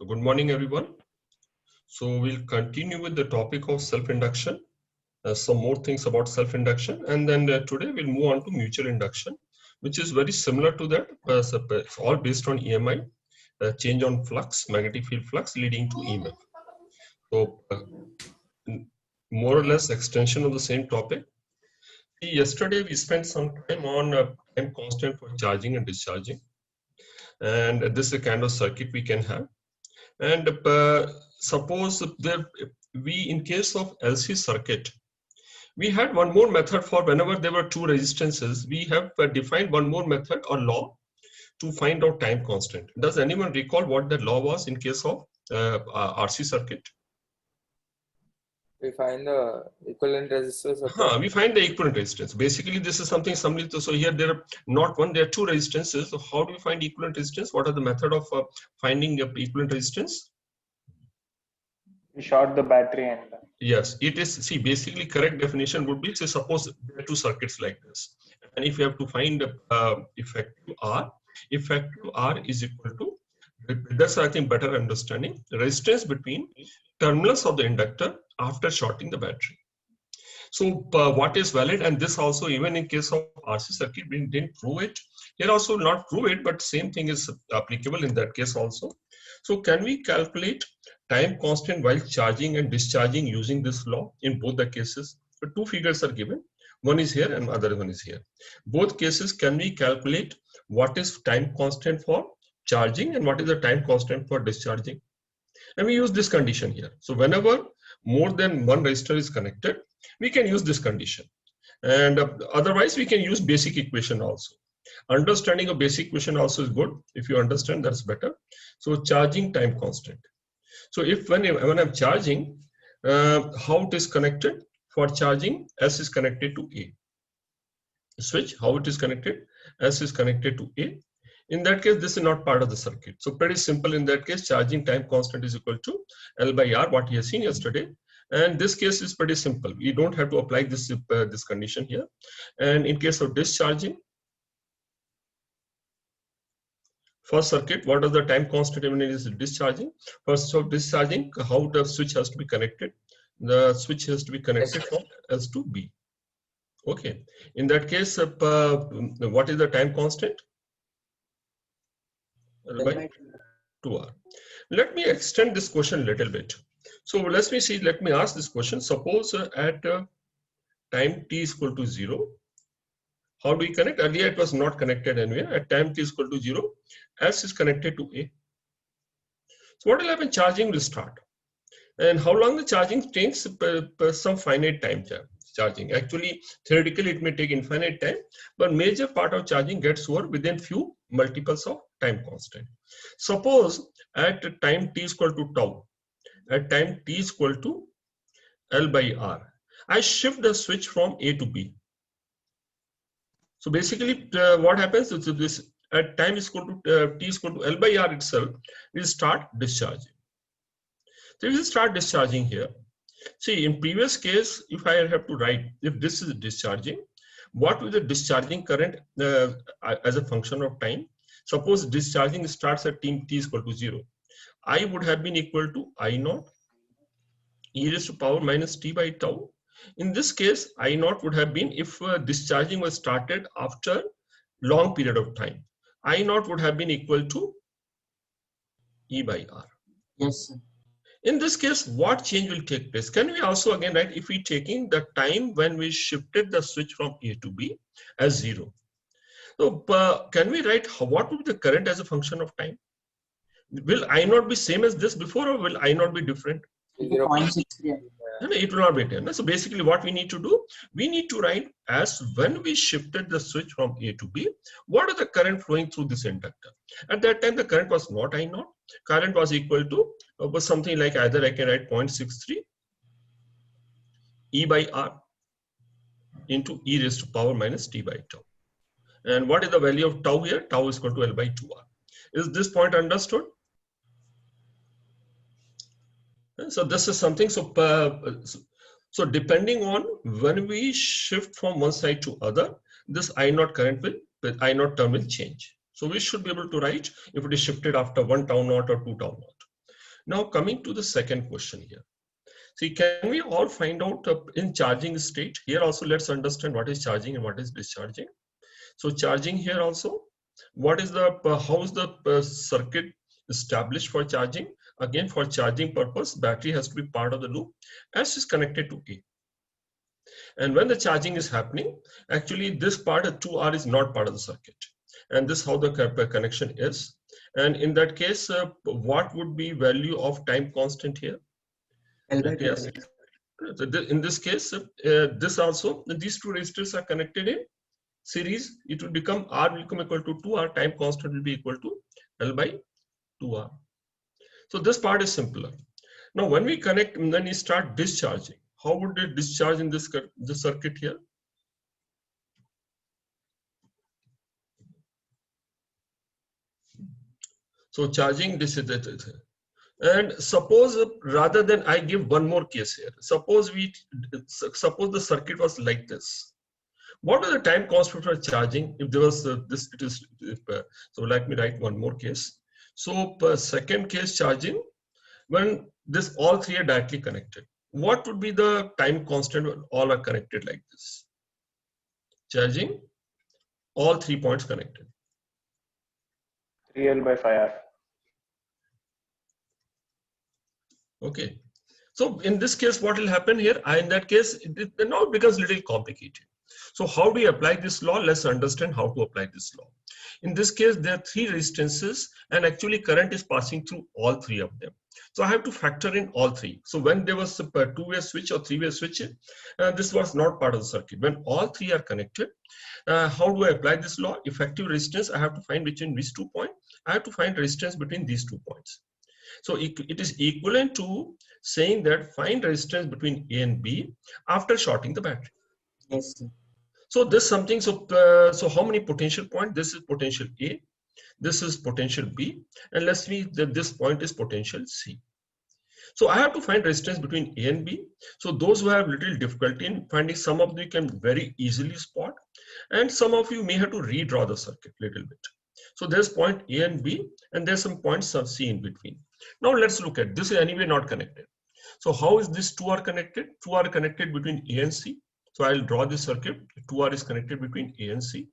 So good morning, everyone. So we'll continue with the topic of self-induction, some more things about self-induction, and then today we'll move on to mutual induction, which is very similar to that. It's all based on EMI, change on flux, magnetic field flux leading to EMF. So more or less extension of the same topic. Yesterday we spent some time on time constant for charging and discharging, and this is a kind of circuit we can have. And suppose that we, in case of LC circuit, we had one more method for whenever there were two resistances, we have defined one more method or law to find out time constant. Does anyone recall what that law was in case of RC circuit? We find the equivalent resistors of We find the equivalent resistance. Basically, this is something similar. So here there are not one, there are two resistances. So how do we find equivalent resistance? What are the method of finding equivalent resistance? We short the battery and yes, it is. See, basically correct definition would be, say, suppose there are two circuits like this, and if you have to find effective R is equal to, that's I think better understanding, resistance between terminals of the inductor after shorting the battery. So what is valid, and this also even in case of RC circuit, we didn't prove it. Here also not prove it, but same thing is applicable in that case also. So can we calculate time constant while charging and discharging using this law in both the cases? So two figures are given. One is here and other one is here. Both cases, can we calculate what is time constant for charging and what is the time constant for discharging? And we use this condition here. So whenever more than one resistor is connected, we can use this condition. And otherwise we can use basic equation also. Understanding of basic equation also is good. If you understand, that's better. So charging time constant. So if when I'm charging, how it is connected? For charging, S is connected to A. Switch, how it is connected? S is connected to A. In that case, this is not part of the circuit. So pretty simple in that case, charging time constant is equal to L by R, what we have seen yesterday. And this case is pretty simple. We don't have to apply this, this condition here. And in case of discharging, first circuit, what is the time constant when it is discharging? First of discharging, how the switch has to be connected? The switch has to be connected from S to B. Okay. In that case, what is the time constant? L by 2R. Let me extend this question a little bit. So let me ask this question. Suppose at time t is equal to 0, how do we connect? Earlier it was not connected anywhere. At time t is equal to 0, S is connected to A. So what will happen? Charging will start. And how long the charging takes? Some finite time charging. Actually, theoretically it may take infinite time, but major part of charging gets over within few multiples of time constant. Suppose at time t is equal to tau, at time t is equal to L by R, I shift the switch from A to B. So basically what happens is this at time is equal to t is equal to L by R itself, will start discharging. So if you start discharging here, see in previous case, if I have to write, if this is discharging, what will the discharging current as a function of time? Suppose discharging starts at t is equal to 0. I would have been equal to I naught e raised to power minus t by tau. In this case, I naught would have been, if discharging was started after long period of time, I naught would have been equal to E by R. Yes, sir. In this case, what change will take place? Can we also again write, if we taking the time when we shifted the switch from A to B as 0. So can we write what would be the current as a function of time? Will I not be same as this before, or will I not be different? 0.63. It will not be 10. So basically what we need to do, we need to write as when we shifted the switch from A to B, what are the current flowing through this inductor? At that time, the current was not I naught. Current was equal to was something like, either I can write 0.63 E by R into E raised to power minus t by tau. And what is the value of tau here? Tau is equal to L by 2R. Is this point understood? So this is something, so depending on when we shift from one side to other, this I naught current will, I naught term will change. So we should be able to write if it is shifted after 1 tau naught or 2 tau naught. Now coming to the second question here. See, can we all find out in charging state? Here also let's understand what is charging and what is discharging. So charging here also, what is the, how is the circuit established for charging? Again, for charging purpose, battery has to be part of the loop as is connected to A. And when the charging is happening, actually this part of 2R is not part of the circuit. And this is how the connection is. And in that case, what would be value of time constant here? L by 2. In this case, this also, these two resistors are connected in series. It will become, R will become equal to 2R, time constant will be equal to L by 2R. So this part is simpler. Now when we connect and then we start discharging, how would it discharge in this circuit here? So charging, this is it. And suppose rather than I give one more case here, suppose the circuit was like this. What is the time constant for charging? If there was this, it is, so let me write one more case. So per second case charging, when this all three are directly connected, what would be the time constant when all are connected like this? Charging, all 3 points connected. 3L by 5R. Okay. So in this case, what will happen here? In that case, it now becomes a little complicated. So how do we apply this law? Let's understand how to apply this law. In this case, there are 3 resistances and actually current is passing through all 3 of them. So I have to factor in all 3. So when there was a 2-way switch or 3-way switch, this was not part of the circuit. When all 3 are connected, how do I apply this law? Effective resistance, I have to find between these 2 points. I have to find resistance between these 2 points. So it is equivalent to saying that find resistance between A and B after shorting the battery. Yes, sir. So this something, so how many potential points? This is potential A, this is potential B, and let's see that this point is potential C. So I have to find resistance between A and B. So those who have little difficulty in finding, some of you can very easily spot, and some of you may have to redraw the circuit a little bit. So there's point A and B, and there's some points of C in between. Now let's look at this. Is anyway not connected. So how is this 2 are connected? 2 are connected between A and C. So I'll draw this circuit. 2R is connected between A and C.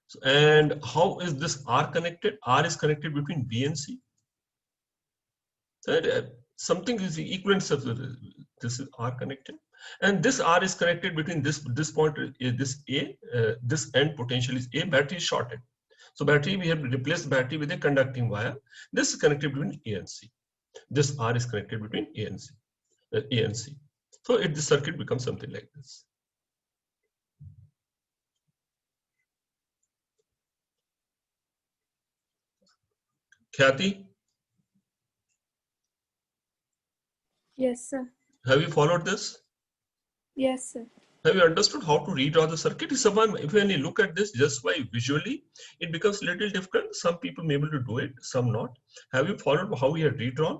So, and how is this R connected? R is connected between B and C. Something is the equivalent of this is R connected. And this R is connected between this point, this A, this end potential is A, battery is shorted. So battery, we have replaced battery with a conducting wire. This is connected between A and C. This R is connected between A and C. So the circuit becomes something like this. Khyati, Yes, sir. have you followed this? Yes, sir. Have you understood how to redraw the circuit? If when you look at this just by visually, it becomes a little difficult. Some people may be able to do it, some not. Have you followed how we have redrawn?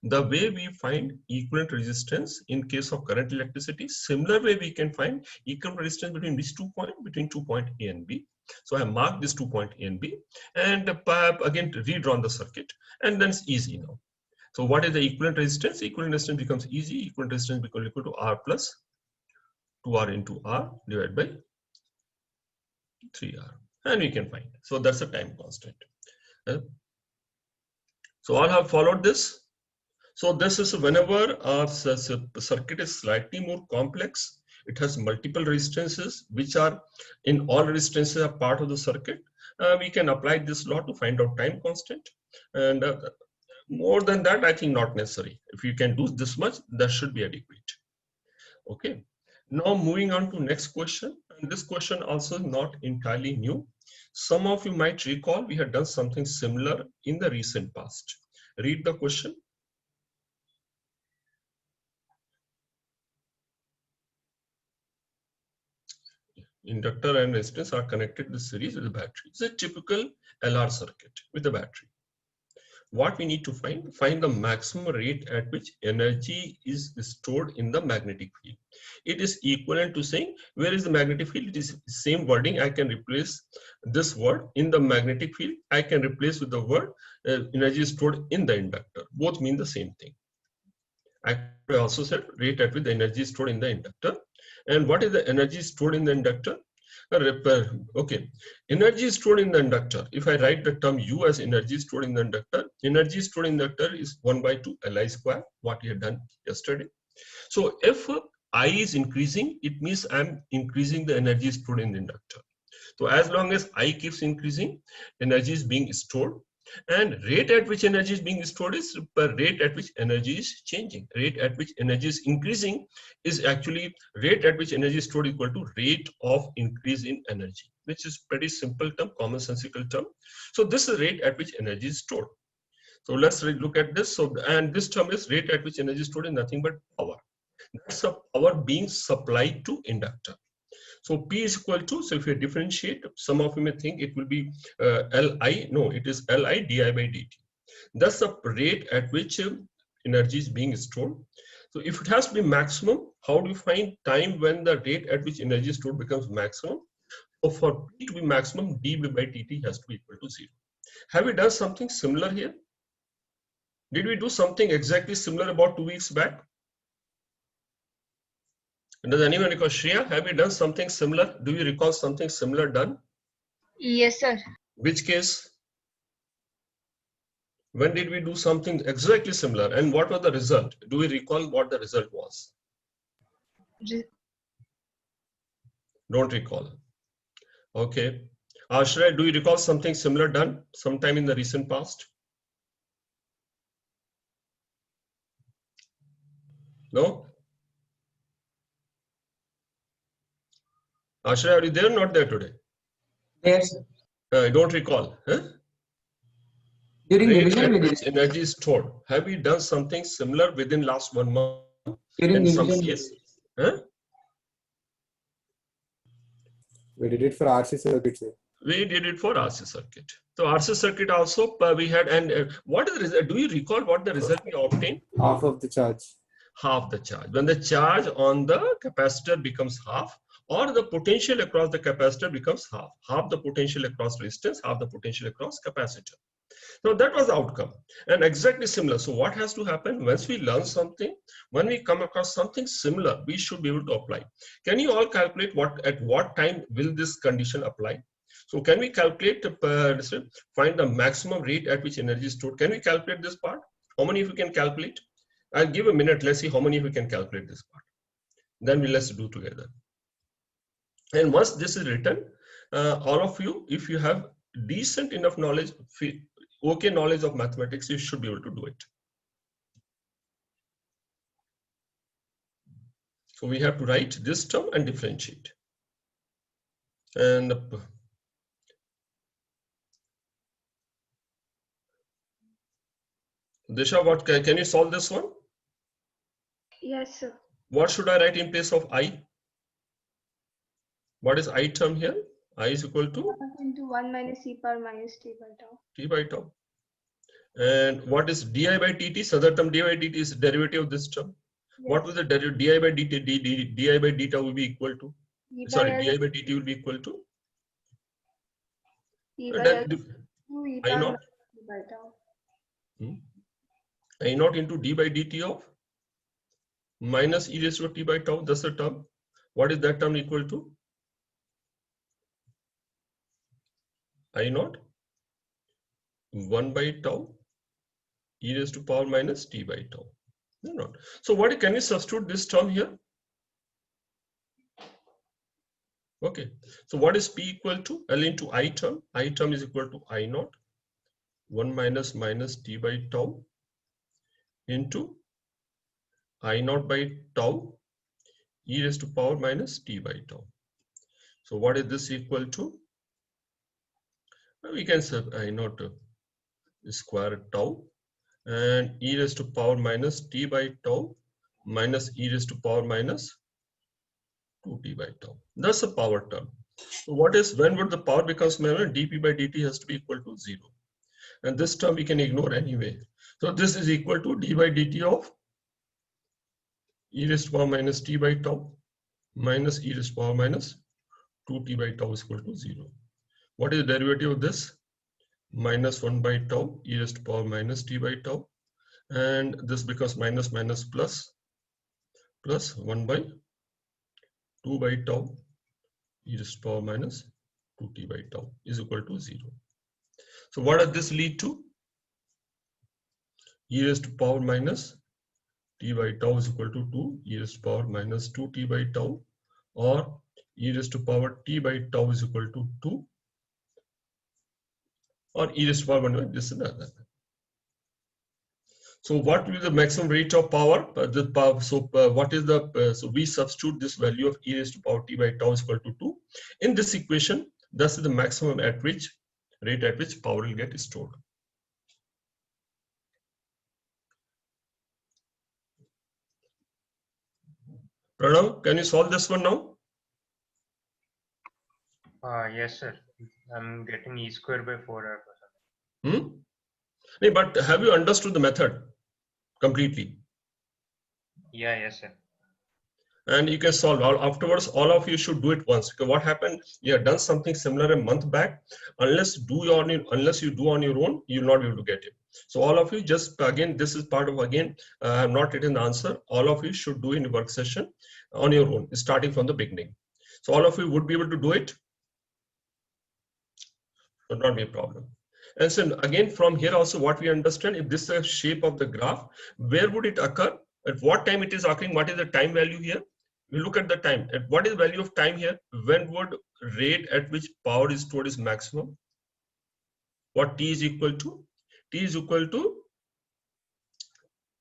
The way we find equivalent resistance in case of current electricity, similar way we can find equivalent resistance between these 2 points, between 2 point A and B. So I have marked this 2 point A and B, and again redrawn the circuit, and then it's easy now. So what is the equivalent resistance? Equivalent resistance becomes easy. Equivalent resistance becomes equal to R plus 2R into R divided by 3R, and we can find. So that's the time constant. So all have followed this. So this is whenever a circuit is slightly more complex, it has multiple resistances, which are in all resistances are part of the circuit. We can apply this law to find out time constant. And more than that, I think not necessary. If you can do this much, that should be adequate. Okay. Now moving on to next question. And this question also is not entirely new. Some of you might recall we had done something similar in the recent past. Read the question. Inductor and resistance are connected in series with the battery. It's a typical LR circuit with the battery. what we need to find the maximum rate at which energy is stored in the magnetic field. It is equivalent to saying where is the magnetic field. It is same wording. I can replace this word in the magnetic field. I can replace with the word energy stored in the inductor. Both mean the same thing. I also said rate at which the energy is stored in the inductor. And what is the energy stored in the inductor? Okay, energy stored in the inductor. If I write the term U as energy stored in the inductor, energy stored in the inductor is 1/2 Li square, what we had done yesterday. So if I is increasing, it means I'm increasing the energy stored in the inductor. So as long as I keeps increasing, energy is being stored. And rate at which energy is being stored is per rate at which energy is changing. Rate at which energy is increasing is actually rate at which energy is stored equal to rate of increase in energy, which is pretty simple term, commonsensical term. So this is rate at which energy is stored. So let's look at this. So, and this term is rate at which energy is stored in nothing but power. That's a power being supplied to inductor. So P is equal to, so if you differentiate, some of you may think it will be Li, no, it is Li di by dt. That's the rate at which energy is being stored. So if it has to be maximum, how do you find time when the rate at which energy is stored becomes maximum? So for P to be maximum, dB by dt has to be equal to 0. Have we done something similar here? Did we do something exactly similar about 2 weeks back? Does anyone recall? Shreya, have you done something similar? Do you recall something similar done? Yes, sir. Which case? When did we do something exactly similar? And what was the result? Do we recall what the result was? Don't recall. Okay. Shreya, do you recall something similar done sometime in the recent past? No? Shreya, are you there or not there today? Yes. I don't recall. Huh? During Rate revision, at we did. which energy is stored. Have we done something similar within last 1 month? During In some revision, case? Huh? We did it for RC circuits. We did it for RC circuit. So RC circuit also we had, and what is the result? Do you recall what the result we obtained? Half of the charge. Half the charge. When the charge on the capacitor becomes half, or the potential across the capacitor becomes half. Half the potential across resistance, half the potential across capacitor. So that was the outcome, and exactly similar. So what has to happen once we learn something, when we come across something similar, we should be able to apply. Can you all calculate at what time will this condition apply? So can we calculate, find the maximum rate at which energy is stored? Can we calculate this part? How many of you can calculate? I'll give a minute. Let's see how many of you can calculate this part. Then let's do together. And once this is written, all of you, if you have decent enough knowledge, okay knowledge of mathematics, you should be able to do it. So we have to write this term and differentiate. And Disha, what can you solve this one? Yes, sir. What should I write in place of I? What is I term here? I is equal to Into 1 minus e power minus t by tau. T by tau. And what is di by dt? So that term di by dt is derivative of this term. Yes. What will the derivative di by dt? Di by deta will be equal to? E by Sorry, L, di by dt will be equal to? E by L, 2 e I power naught. minus t by tau. I naught into d by dt of minus e raised to t by tau. That's the term. What is that term equal to? I naught 1 by tau e raised to power minus t by tau. No, not. So what can we substitute this term here? Okay. So what is p equal to? L into I term. I term is equal to I naught 1 minus t by tau into I naught by tau e raised to power minus t by tau. So what is this equal to? We can say I naught square tau and e raised to power minus t by tau minus e raised to power minus 2t by tau. That's a power term. So what is, when would the power becomes minus? Dp by dt has to be equal to 0. And this term we can ignore anyway. So this is equal to d by dt of e raised to power minus t by tau minus e raised to power minus 2t by tau is equal to 0. What is the derivative of this? Minus 1 by tau e raised to power minus t by tau. And this becomes minus minus plus 1 by 2 by tau e raised to power minus 2t by tau is equal to 0. So what does this lead to? E raised to power minus t by tau is equal to 2 e raised to power minus 2t by tau, or e raised to power t by tau is equal to 2, or e raised to power 1 by this and that. So what will be the maximum rate of power? What is the so we substitute this value of e raised to power t by tau is equal to 2 in this equation. Thus is the maximum at which rate at which power will get stored. Pranav, can you solve this one now? Yes, sir. I'm getting e square by 4r. No, but have you understood the method completely? Yeah, yes, sir. And you can solve afterwards. All of you should do it once, because what happened, you have done something similar a month back. Unless you do on your own, you will not be able to get it. So all of you, just again, this is part of, again, I have not written the answer. All of you should do in the work session on your own, starting from the beginning. So all of you would be able to do it. Would not be a problem. And so again, from here also, what we understand, if this is the shape of the graph, where would it occur? At what time it is occurring? What is the time value here? We look at the time. At what is the value of time here? When would rate at which power is stored is maximum? What t is equal to? T is equal to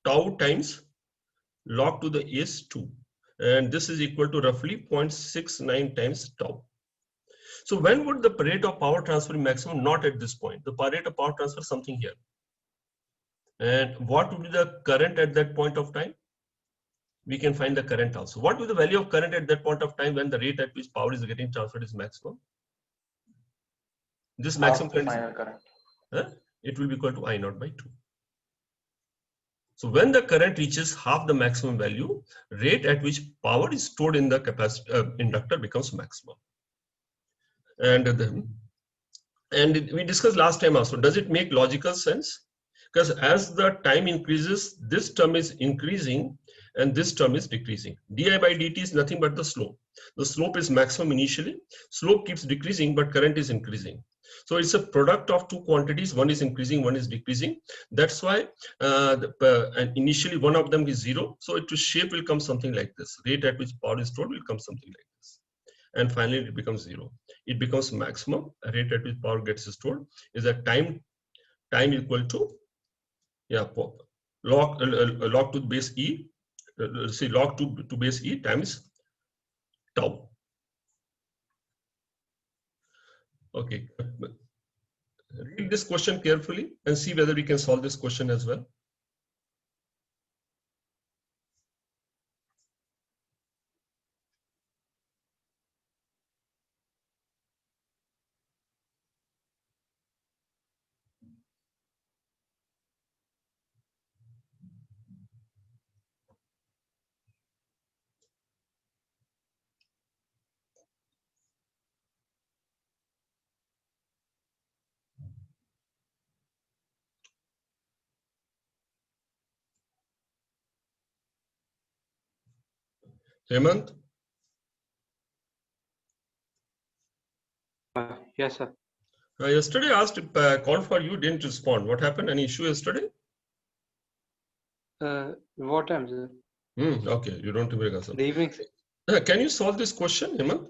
tau times log to the base 2. And this is equal to roughly 0.69 times tau. So when would the rate of power transfer be maximum? Not at this point. The rate of power transfer is something here. And what would be the current at that point of time? We can find the current also. What will the value of current at that point of time when the rate at which power is getting transferred is maximum? This maximum current, final current. It will be equal to I naught by 2. So when the current reaches half the maximum value, rate at which power is stored in the capacitor inductor becomes maximum. And we discussed last time also, does it make logical sense? Because as the time increases, this term is increasing and this term is decreasing. Di by dt is nothing but the slope. The slope is maximum initially. Slope keeps decreasing, but current is increasing. So it's a product of two quantities. One is increasing, one is decreasing. That's why and initially one of them is 0. So its shape will come something like this. Rate at which power is stored will come something like this. And finally it becomes 0. It becomes maximum. Rate at which power gets stored is a time equal to log to the base e. Log to base e times tau. Okay, read this question carefully and see whether we can solve this question as well. Hemant? Yes, sir. Yesterday I asked call for you, didn't respond. What happened? Any issue yesterday? What time, sir? Okay, you don't remember. The evening, sir. Can you solve this question, Hemant?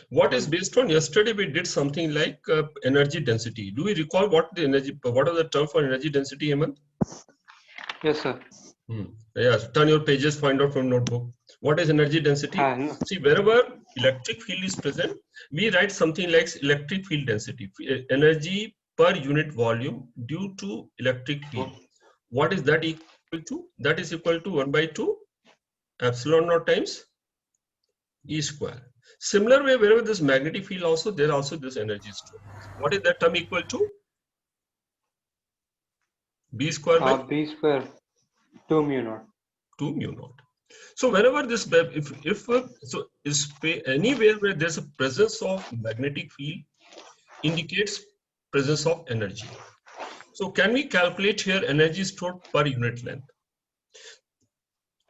What is based on yesterday we did something like energy density. Do we recall what are the term for energy density, Hemant? Yes, sir. Yes, turn your pages, find out from notebook. What is energy density? No. See, wherever electric field is present, we write something like electric field density, energy per unit volume due to electric field. What is that equal to? That is equal to 1/2 epsilon naught times E square. Similar way, wherever this magnetic field also, there also this energy stored. What is that term equal to? B square by B square 2 mu naught. 2 mu naught. So whenever this, so is anywhere where there's a presence of magnetic field indicates presence of energy. So can we calculate here energy stored per unit length?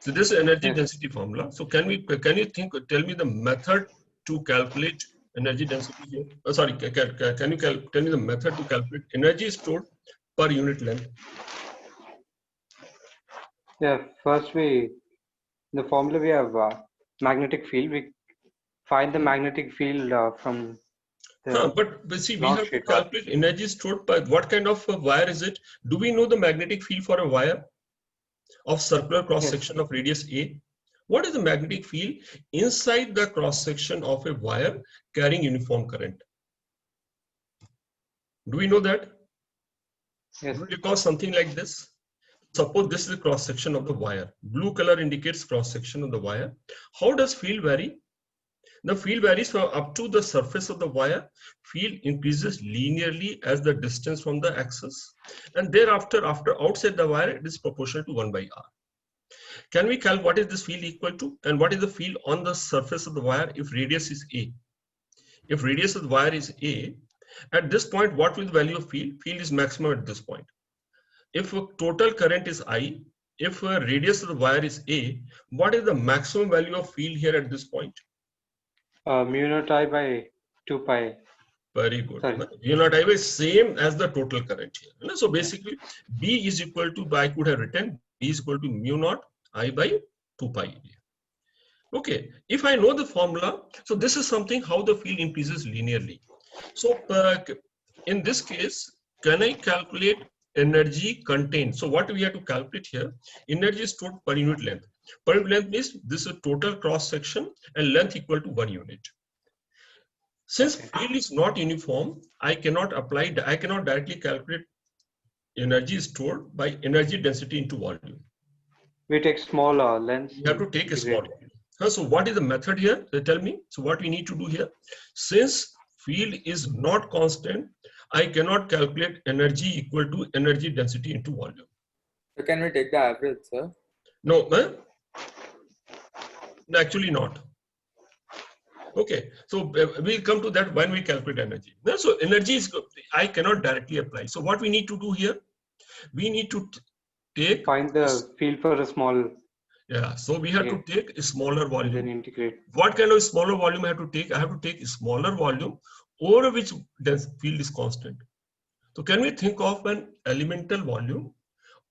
So this is energy Yes. density formula. So can you tell me the method to calculate energy density here? Oh, sorry, can you tell me the method to calculate energy stored per unit length? Yeah, first the formula we have magnetic field. We find the magnetic field from the But see, we long have to sheet wire. calculate energy stored by what kind of a wire is it? Do we know the magnetic field for a wire of circular cross section of radius A? What is the magnetic field inside the cross section of a wire carrying uniform current? Do we know that? Yes. Do we recall something like this? Suppose this is the cross section of the wire. Blue color indicates cross section of the wire. How does field vary? The field varies from up to the surface of the wire. Field increases linearly as the distance from the axis, and thereafter, after outside the wire, it is proportional to 1 by r. Can we calculate what is this field equal to, and what is the field on the surface of the wire if radius is a? If radius of the wire is a, at this point, what will the value of field? Field is maximum at this point. If a total current is I, if a radius of the wire is a, what is the maximum value of field here at this point? Mu naught I by 2 pi. Very good. Sorry. Mu naught I is same as the total current here. So basically, B is equal to, I could have written B is equal to mu naught I by 2 pi. Okay, if I know the formula, so this is something how the field increases linearly. So in this case, can I calculate energy contained? So what we have to calculate here, energy stored per unit length. Per unit length means this is total cross section and length equal to 1 unit. Since field is not uniform, I cannot directly calculate energy stored by energy density into volume. We take small length. You have to take a small volume. So what is the method here? Tell me. So what we need to do here, since field is not constant, I cannot calculate energy equal to energy density into volume. So can we take the average, sir? No, actually not. Okay, so we'll come to that when we calculate energy. So energy is, I cannot directly apply. So what we need to do here, we need to find the field for a small. Yeah, so we have to take a smaller volume. Then integrate. What kind of smaller volume I have to take? I have to take a smaller volume over which the field is constant. So can we think of an elemental volume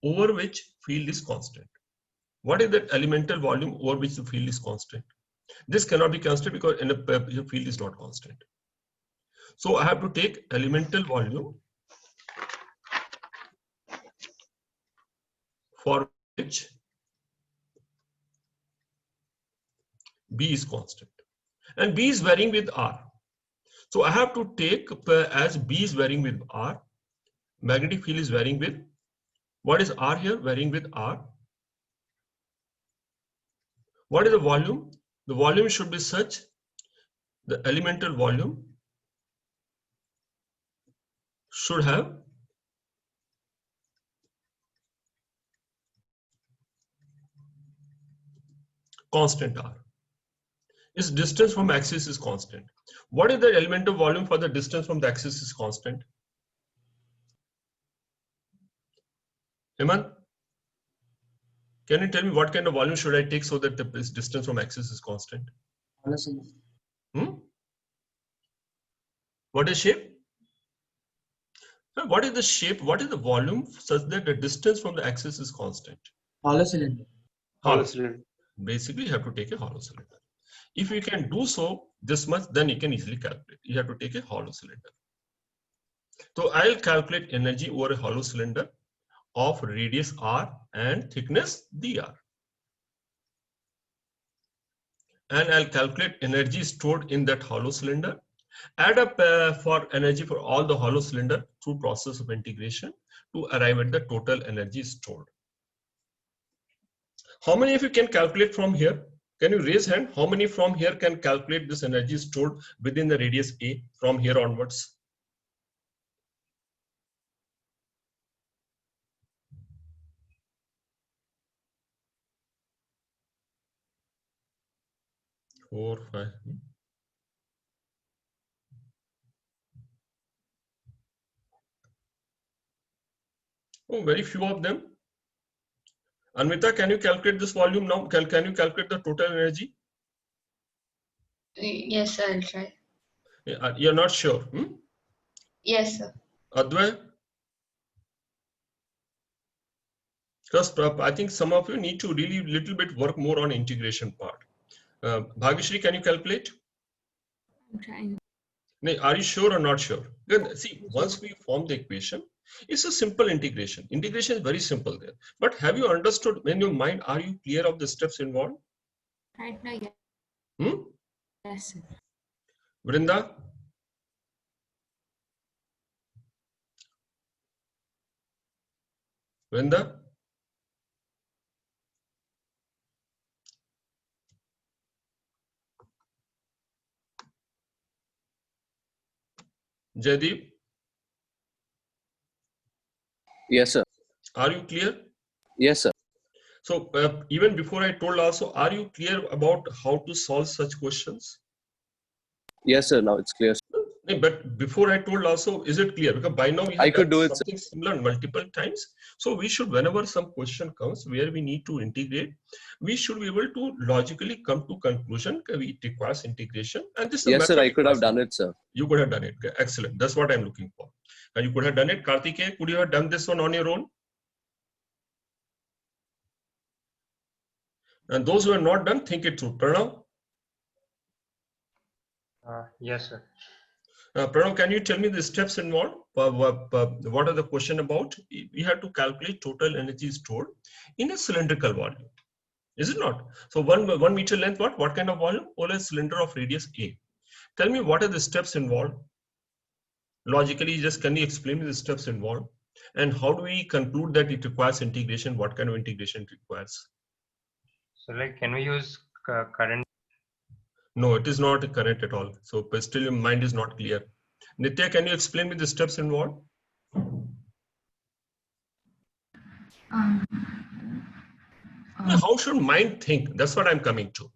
over which field is constant? What is that elemental volume over which the field is constant? This cannot be constant because the field is not constant. So I have to take elemental volume for which B is constant, and B is varying with R. So I have to take as B is varying with R, magnetic field is varying with, what is R here? Varying with R. What is the volume? The volume should be such, the elemental volume should have constant R. Its distance from axis is constant. What is the elemental volume for the distance from the axis is constant? Heman, can you tell me what kind of volume should I take so that the distance from axis is constant? What is shape? What is the shape? What is the volume such that the distance from the axis is constant? Hollow cylinder. Hollow cylinder. Basically, you have to take a hollow cylinder. If you can do so this much, then you can easily calculate. You have to take a hollow cylinder. So I'll calculate energy over a hollow cylinder of radius r and thickness dr. And I'll calculate energy stored in that hollow cylinder. Add up for energy for all the hollow cylinder through process of integration to arrive at the total energy stored. How many of you can calculate from here? Can you raise hand? How many from here can calculate this energy stored within the radius A from here onwards? Four, five. Oh, very few of them. Anvita, can you calculate this volume now? Can you calculate the total energy? Yes, sir, I'll try. You're not sure. Yes, sir. Advay? Because I think some of you need to really little bit work more on integration part. Bhagishri, can you calculate? I'm trying. Are you sure or not sure? Then see, once we form the equation, it's a simple integration. Integration is very simple there. But have you understood in your mind, are you clear of the steps involved? Right now, yes. Yes, sir. Vrinda? Vrinda? Jaideep? Yes, sir. Are you clear? Yes, sir. So even before I told also, are you clear about how to solve such questions? Yes, sir. Now it's clear. But before I told also, is it clear? Because by now we have I could done do it, something similar multiple times. So we should, whenever some question comes where we need to integrate, we should be able to logically come to conclusion. It requires integration. And this is Yes, the sir. method I could have requires. done it, sir. You could have done it. Okay, excellent. That's what I'm looking for. And you could have done it. Kartikeya, could you have done this one on your own? And those who are not done, think it through. Pranav? Yes, sir. Pranav, can you tell me the steps involved? What are the question about? We have to calculate total energy stored in a cylindrical volume. Is it not? So 1 meter length, what kind of volume? Only a cylinder of radius A. Tell me what are the steps involved? Logically, just can you explain me the steps involved? And how do we conclude that it requires integration? What kind of integration it requires? So like, can we use current? No, it is not current at all. So still your mind is not clear. Nitya, can you explain me the steps involved? How should mind think? That's what I'm coming to.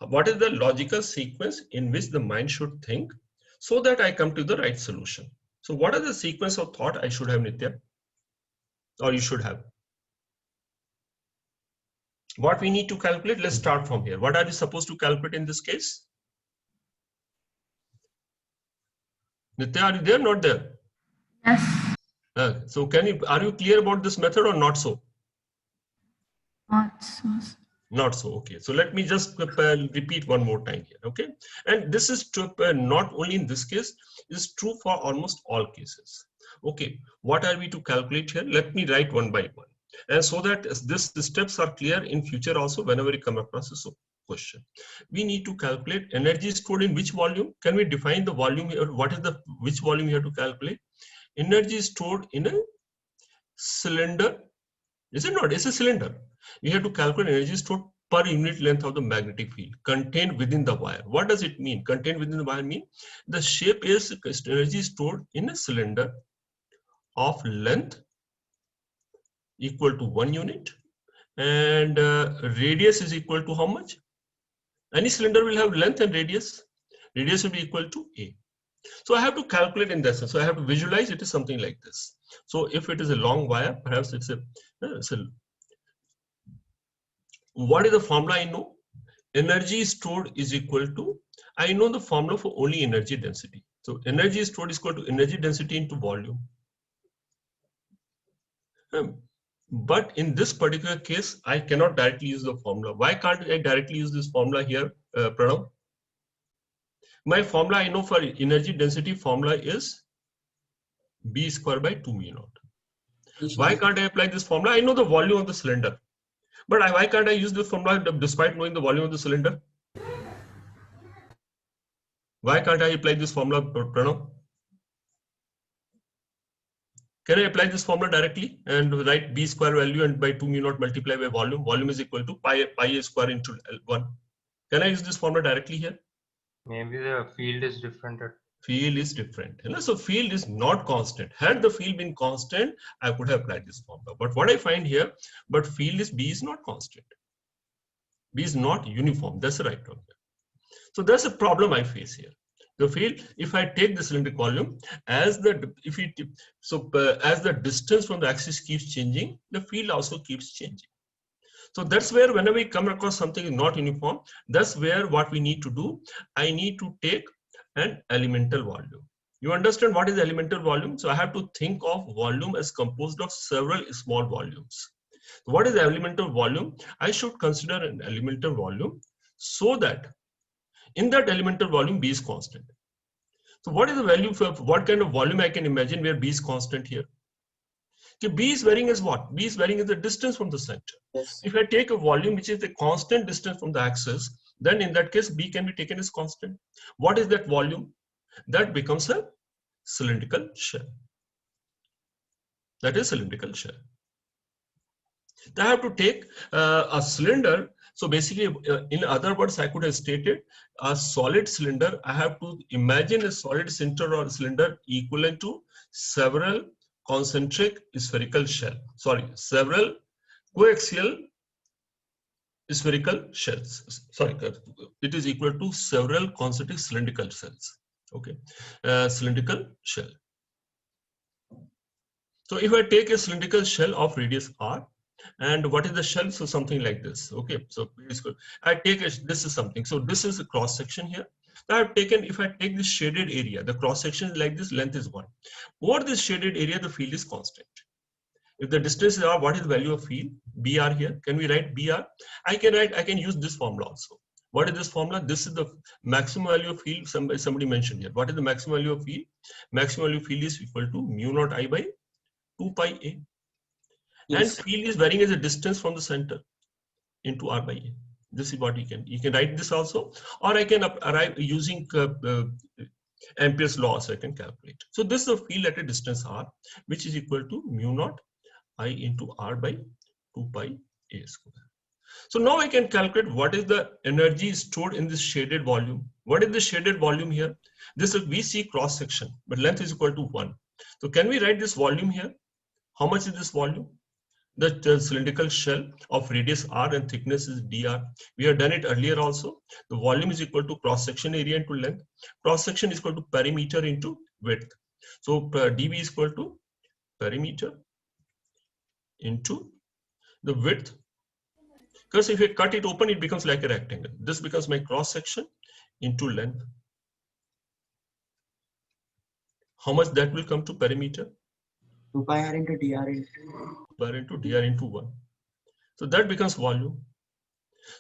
What is the logical sequence in which the mind should think so that I come to the right solution? So what are the sequence of thought I should have, Nitya? Or you should have? What we need to calculate, let's start from here. What are we supposed to calculate in this case? Nitya, are you there? Not there? Yes. So are you clear about this method or not so? Not so. Not so. Okay. So let me just repeat one more time here. Okay. And this is not only in this case, it's true for almost all cases. Okay. What are we to calculate here? Let me write one by one. And so that the steps are clear in future also whenever you come across a question. We need to calculate energy stored in which volume. Can we define the volume here? What is the which volume you have to calculate? Energy stored in a cylinder. Is it not? It's a cylinder. We have to calculate energy stored per unit length of the magnetic field contained within the wire. What does it mean? Contained within the wire mean the shape is energy stored in a cylinder of length equal to 1 unit and radius is equal to how much? Any cylinder will have length and radius. Radius will be equal to A. So I have to calculate in that sense. So I have to visualize it is something like this. So if it is a long wire, perhaps it's a what is the formula I know? Energy stored is equal to, I know the formula for only energy density. So energy stored is equal to energy density into volume. But in this particular case, I cannot directly use the formula. Why can't I directly use this formula here, Pranav? My formula I know for energy density formula is B square by 2 mu naught. Why can't I apply this formula? I know the volume of the cylinder. But why can't I use this formula despite knowing the volume of the cylinder? Why can't I apply this formula, Pranav? Can I apply this formula directly and write B square value and by 2 mu naught multiply by volume? Volume is equal to pi A square into L1. Can I use this formula directly here? Maybe the field is different. Field is different. So field is not constant. Had the field been constant, I could have applied this formula. But what I find here, but field is B is not constant. B is not uniform. That's the right term. So that's a problem I face here. The field, if I take the cylindric volume as the as the distance from the axis keeps changing, the field also keeps changing. So that's where whenever we come across something is not uniform, that's where what we need to do. I need to take an elemental volume. You understand what is elemental volume? So I have to think of volume as composed of several small volumes. What is the elemental volume? I should consider an elemental volume so that in that elemental volume B is constant. So what is the value for what kind of volume I can imagine where B is constant here? Okay, B is varying as what? B is varying as the distance from the center. Yes. If I take a volume which is the constant distance from the axis, then in that case B can be taken as constant. What is that volume? That becomes a cylindrical shell. That is cylindrical shell. I have to take a cylinder. So basically, in other words, I could have stated a solid cylinder. I have to imagine a solid center or cylinder equivalent to several concentric spherical shell. Sorry, several coaxial spherical shells. Sorry, it is equal to several concentric cylindrical cells. Okay, cylindrical shell. So if I take a cylindrical shell of radius r, and what is the shell? So something like this. Okay, so I take this is something. So this is a cross section here. I have taken, if I take this shaded area, the cross section is like this, length is 1. Over this shaded area, the field is constant. If the distance is r, what is the value of field? Br here. Can we write Br? I can use this formula also. What is this formula? This is the maximum value of field. Somebody mentioned here. What is the maximum value of field? Maximum value of field is equal to mu naught I by 2 pi a. Yes. And field is varying as a distance from the center into r by a. This is what you can write this also, or I can arrive using Ampere's law, so I can calculate. So this is a field at a distance r, which is equal to mu naught I into r by 2 pi a square. So now I can calculate what is the energy stored in this shaded volume. What is the shaded volume here? This is VC cross section, but length is equal to 1. So can we write this volume here? How much is this volume? The cylindrical shell of radius r and thickness is dr. We have done it earlier also. The volume is equal to cross section area into length. Cross section is equal to perimeter into width. So dv is equal to perimeter into the width. Because if you cut it open, it becomes like a rectangle. This becomes my cross section into length. How much that will come to perimeter? 2 pi r into dr into dr into 1. So that becomes volume.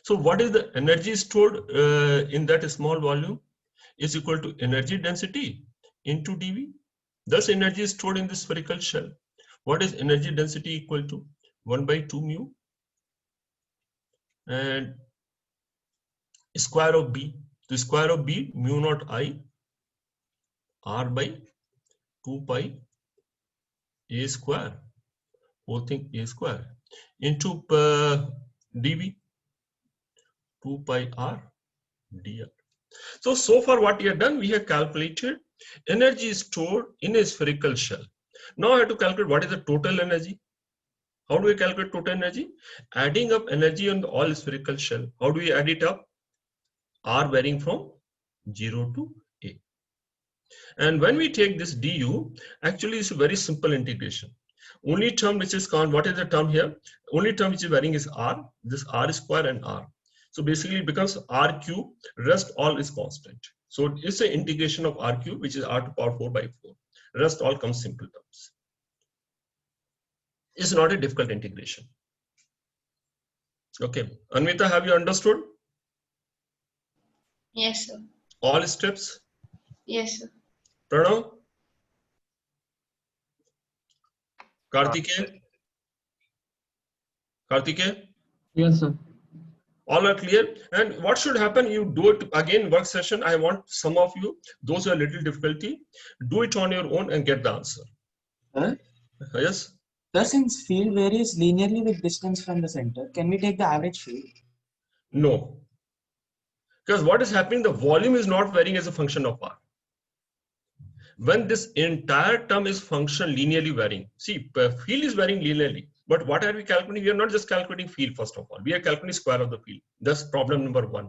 So what is the energy stored in that small volume? Is equal to energy density into dV. Thus energy is stored in the spherical shell. What is energy density equal to? 1 by 2 mu and square of B. The square of B, mu naught I r by 2 pi a square, whole thing a square, into dV, 2 pi r dr. So far what we have done, we have calculated energy stored in a spherical shell. Now I have to calculate what is the total energy. How do we calculate total energy? Adding up energy on all spherical shell. How do we add it up? R varying from 0 to a. And when we take this du, actually it's a very simple integration. Only term which is what is the term here? Only term which is varying is r. This r square and r. So basically it becomes r cube. Rest all is constant. So it's an integration of r cube, which is r to the power 4 by 4. Rest all comes simple terms. It's not a difficult integration. Okay, Anvita, have you understood? Yes, sir. All steps? Yes, sir. Pranav? Kartikeya? Yes, sir. All are clear? And what should happen? You do it again, work session. I want some of you, those who are little difficulty, do it on your own and get the answer. Sir? Yes? Sir, since field varies linearly with distance from the center, can we take the average field? No. Because what is happening, the volume is not varying as a function of R. When this entire term is function linearly varying, see, field is varying linearly, but what are we calculating? We are not just calculating field, first of all. We are calculating square of the field. That's problem number one.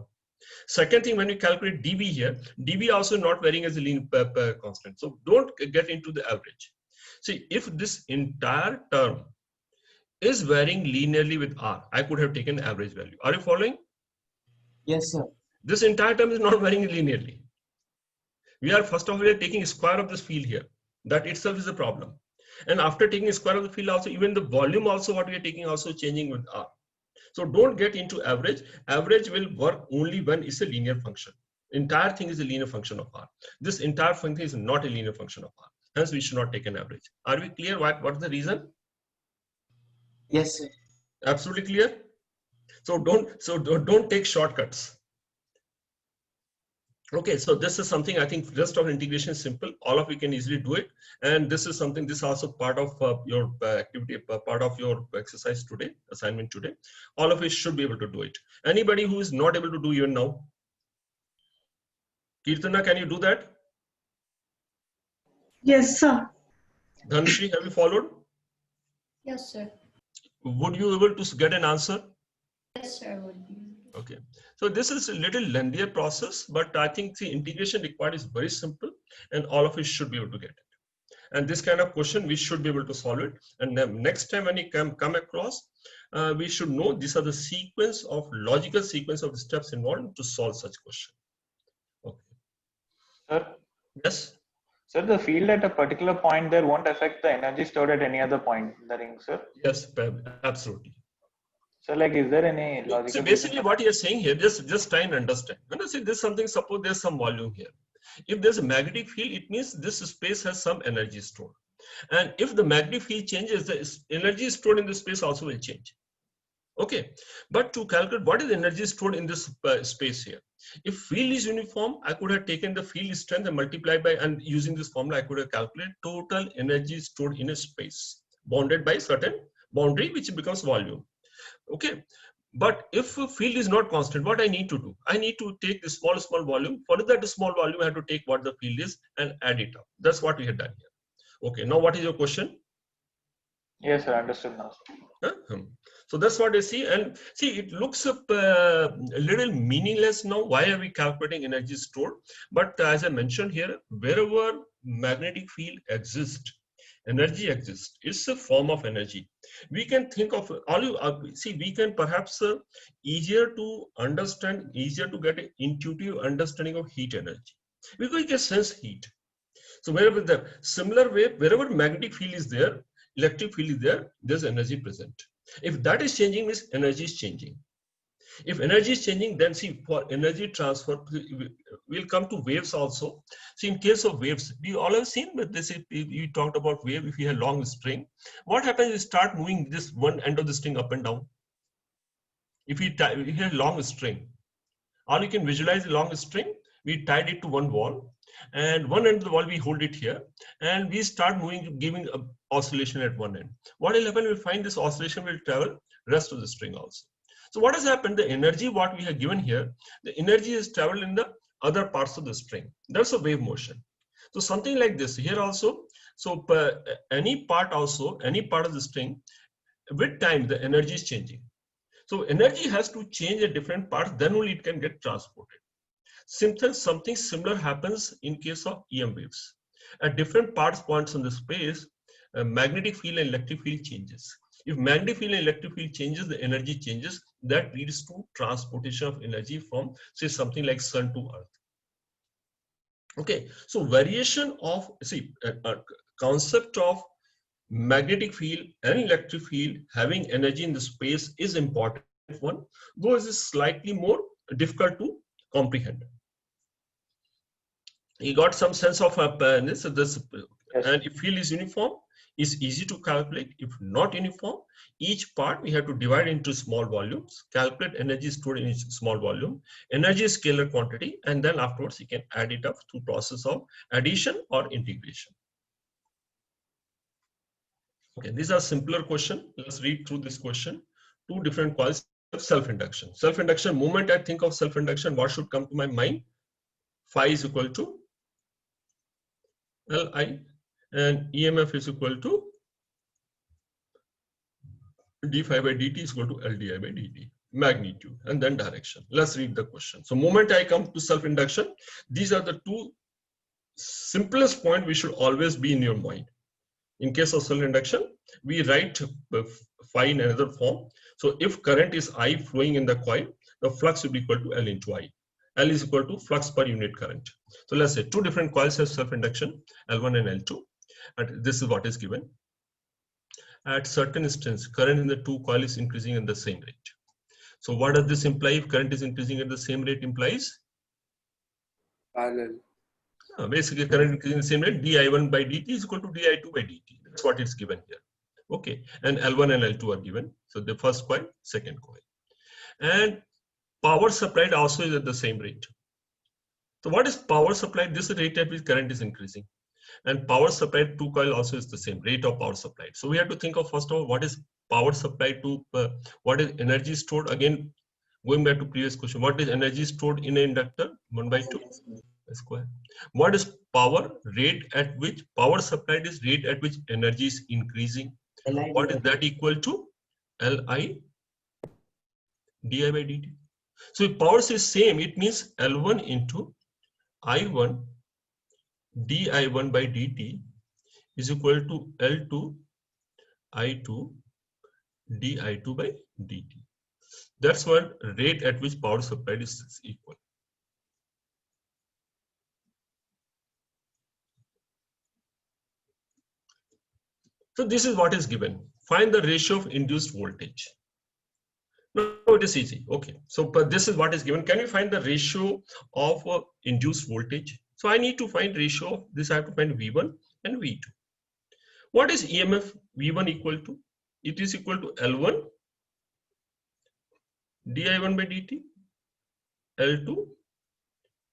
Second thing, when we calculate dB here, dB also not varying as a linear constant. So don't get into the average. See, if this entire term is varying linearly with R, I could have taken average value. Are you following? Yes, sir. This entire term is not varying linearly. We are first of all taking square of this field here. That itself is a problem. And after taking square of the field also, even the volume also what we are taking also changing with R. So don't get into average. Average will work only when it's a linear function. Entire thing is a linear function of R. This entire function is not a linear function of R. Hence we should not take an average. Are we clear what's the reason? Yes, sir. Absolutely clear. So don't take shortcuts. Okay, so this is something I think rest of integration is simple. All of you can easily do it. And this is something, this is also part of your activity, part of your exercise today, assignment today. All of you should be able to do it. Anybody who is not able to do even now? Kirtana, can you do that? Yes, sir. Dhanshri, have you followed? Yes, sir. Would you able to get an answer? Yes, sir. Would be. Okay, so this is a little lengthier process, but I think the integration required is very simple and all of us should be able to get it. And this kind of question, we should be able to solve it. And then next time when you come across, we should know these are the sequence of logical sequence of steps involved to solve such question. Okay. Sir, Yes. sir, the field at a particular point there won't affect the energy stored at any other point in the ring, sir. Yes, absolutely. So like, is there any logical? So basically what you're saying here, just try and understand. When I say there's something, suppose there's some volume here. If there's a magnetic field, it means this space has some energy stored. And if the magnetic field changes, the energy stored in this space also will change. Okay, but to calculate what is the energy stored in this space here. If field is uniform, I could have taken the field strength and multiplied by, and using this formula, I could have calculated total energy stored in a space bounded by certain boundary, which becomes volume. Okay, but if a field is not constant, what I need to do? I need to take the small volume. For that small volume, I have to take what the field is and add it up. That's what we have done here. Okay, now what is your question? Yes, sir, understood now. So that's what I see. And see, it looks a little meaningless now. Why are we calculating energy stored? But as I mentioned here, wherever magnetic field exists, energy exists. It's a form of energy. We can think of we can perhaps easier to understand, easier to get an intuitive understanding of heat energy, because we can sense heat. So wherever the similar way, wherever magnetic field is there, electric field is there, there's energy present. If that is changing, means energy is changing. If energy is changing, then see, for energy transfer, we'll come to waves also. See, in case of waves, we all have seen, but this is, we talked about wave. If you have long string, what happens is start moving this one end of the string up and down. If you have long string, or you can visualize a long string, we tied it to one wall, and one end of the wall we hold it here, and we start moving, giving a oscillation at one end. What will happen? We'll find this oscillation will travel rest of the string also. So what has happened? The energy what we have given here, the energy is traveled in the other parts of the string. That's a wave motion. So something like this here also. So any part of the string, with time the energy is changing. So energy has to change at different parts, then only it can get transported. Something similar happens in case of EM waves. At different points in the space, magnetic field and electric field changes. If magnetic field and electric field changes, the energy changes. That leads to transportation of energy from, say, something like sun to earth. Okay, so variation of, see, a concept of magnetic field and electric field having energy in the space is important one, though it is slightly more difficult to comprehend. You got some sense of this, Yes. and if field is uniform, it's easy to calculate. If not uniform, each part we have to divide into small volumes, calculate energy stored in each small volume, energy is scalar quantity, and then afterwards you can add it up through process of addition or integration. Okay, these are simpler question. Let's read through this question. Two different coils self-induction. Self-induction, moment I think of self-induction, what should come to my mind? Phi is equal to Li and EMF is equal to d phi by dt is equal to L di by dt. Magnitude and then direction. Let's read the question. So moment I come to self-induction, these are the two simplest point which should always be in your mind. In case of self-induction, we write phi in another form. So if current is I flowing in the coil, the flux will be equal to L into I. L is equal to flux per unit current. So let's say two different coils have self-induction, L1 and L2. And this is what is given. At certain instance, current in the two coils is increasing at the same rate. So what does this imply? If current is increasing at the same rate implies? Parallel. Basically current increasing at the same rate, di1 by dt is equal to di2 by dt. That's what is given here. Okay, and L1 and L2 are given. So the first coil, second coil. And power supplied also is at the same rate. So what is power supplied? This is the rate at which current is increasing. And power supplied to coil also is the same rate of power supplied. So we have to think of first of all, what is power supplied to, what is energy stored? Again, going back to previous question, what is energy stored in an inductor? 1 by 2 square. What is power? Rate at which power supplied is rate at which energy is increasing. What is that equal to? Li di by dt. So if power is same, it means L1 into I1 di1 by dt is equal to L2 I2 di2 by dt. That's what rate at which power supplied is equal. So this is what is given. Find the ratio of induced voltage. No, it is easy. Okay. So but this is what is given. Can you find the ratio of induced voltage? So I need to find ratio of this. I have to find V1 and V2. What is EMF V1 equal to? It is equal to L1 di1 by dt, L2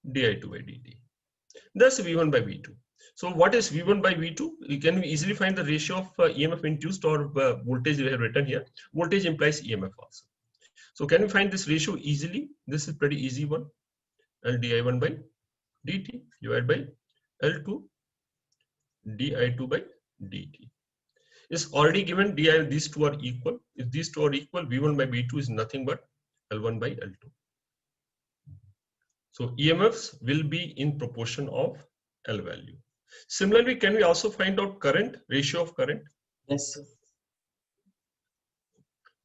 di2 by dt. That's V1 by V2. So what is V1 by V2? You can easily find the ratio of EMF induced or voltage we have written here. Voltage implies EMF also. So can we find this ratio easily? This is pretty easy one. L di1 by dt divided by L2 di2 by dt. It's already given these two are equal. If these two are equal, V1 by V2 is nothing but L1 by L2. So EMFs will be in proportion of L value. Similarly, can we also find out current, ratio of current? Yes, sir.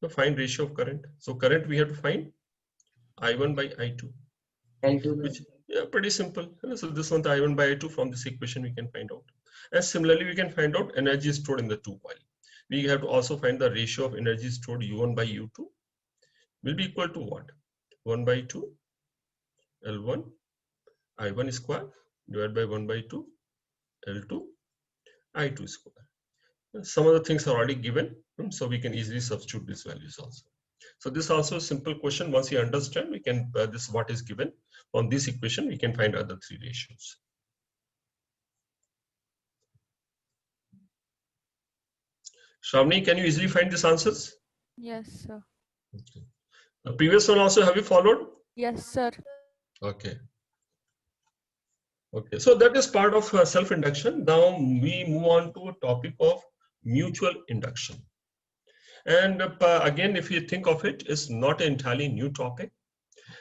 So find ratio of current. So current we have to find I1 by I2. L2 Which, yeah, pretty simple. So this one, the I1 by I2, from this equation we can find out. And similarly, we can find out energy stored in the two coil. We have to also find the ratio of energy stored U1 by U2 will be equal to what? 1 by 2 L1 I1 square divided by 1 by 2 L2 I2 square. Some of the things are already given, so we can easily substitute these values also. So this also a simple question. Once you understand, we can this is what is given on this equation. We can find other three ratios. Shravani, can you easily find these answers? Yes, sir. Okay. The previous one also, have you followed? Yes, sir. Okay. Okay, so that is part of self-induction. Now we move on to a topic of mutual induction. And again, if you think of it, it's not an entirely new topic.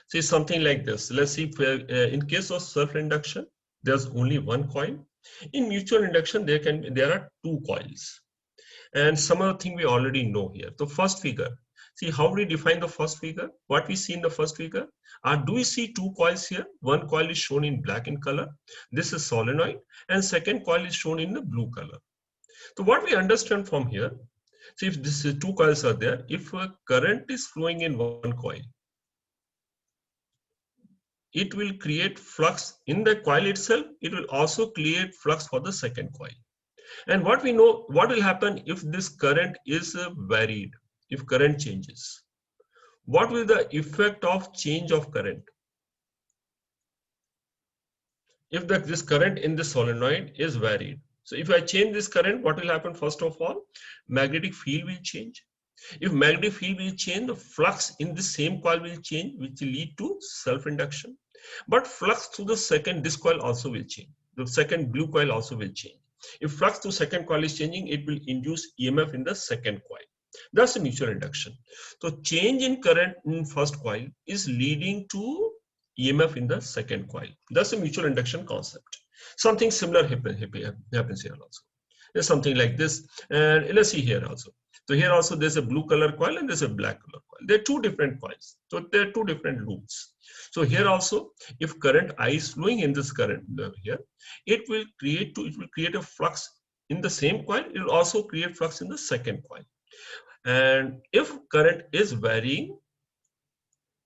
See something like this. Let's see if in case of self-induction, there's only one coil. In mutual induction, there are two coils. And some other thing we already know here. The first figure. See how we define the first figure? What we see in the first figure? Do we see two coils here? One coil is shown in black in color. This is solenoid, and second coil is shown in the blue color. So what we understand from here, see if these two coils are there, if a current is flowing in one coil, it will create flux in the coil itself. It will also create flux for the second coil. And what we know, what will happen if this current is varied, if current changes? What will the effect of change of current? If this current in the solenoid is varied. So if I change this current, what will happen? First of all, magnetic field will change. If magnetic field will change, the flux in the same coil will change, which will lead to self-induction. But flux through the second, this coil also will change. The second blue coil also will change. If flux through second coil is changing, it will induce EMF in the second coil. That's a mutual induction. So change in current in first coil is leading to EMF in the second coil. That's a mutual induction concept. Something similar happens here also. There's something like this. And let's see here also. So here also there's a blue color coil and there's a black color coil. They're two different coils. So they're two different loops. So here also, if current I is flowing in this current here, it will create a flux in the same coil. It will also create flux in the second coil. And if current is varying,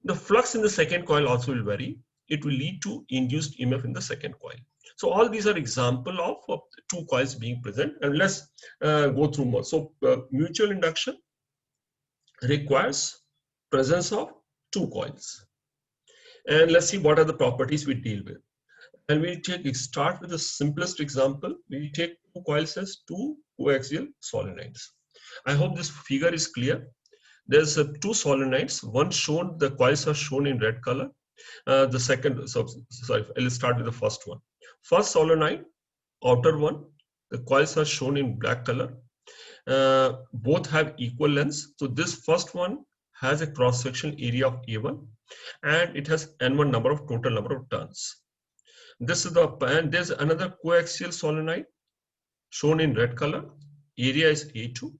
the flux in the second coil also will vary. It will lead to induced EMF in the second coil. So all these are example of two coils being present. And let's go through more. So mutual induction requires presence of two coils. And let's see what are the properties we deal with. And we'll start with the simplest example. We'll take two coils as two coaxial solenoids. I hope this figure is clear. There's two solenoids. One shown, the coils are shown in red color. The second, sorry, I'll start with the first one. First solenoid, outer one, the coils are shown in black color. Both have equal lengths. So this first one has a cross-section area of A1 and it has N1 total number of turns. This is and there's another coaxial solenoid shown in red color. Area is A2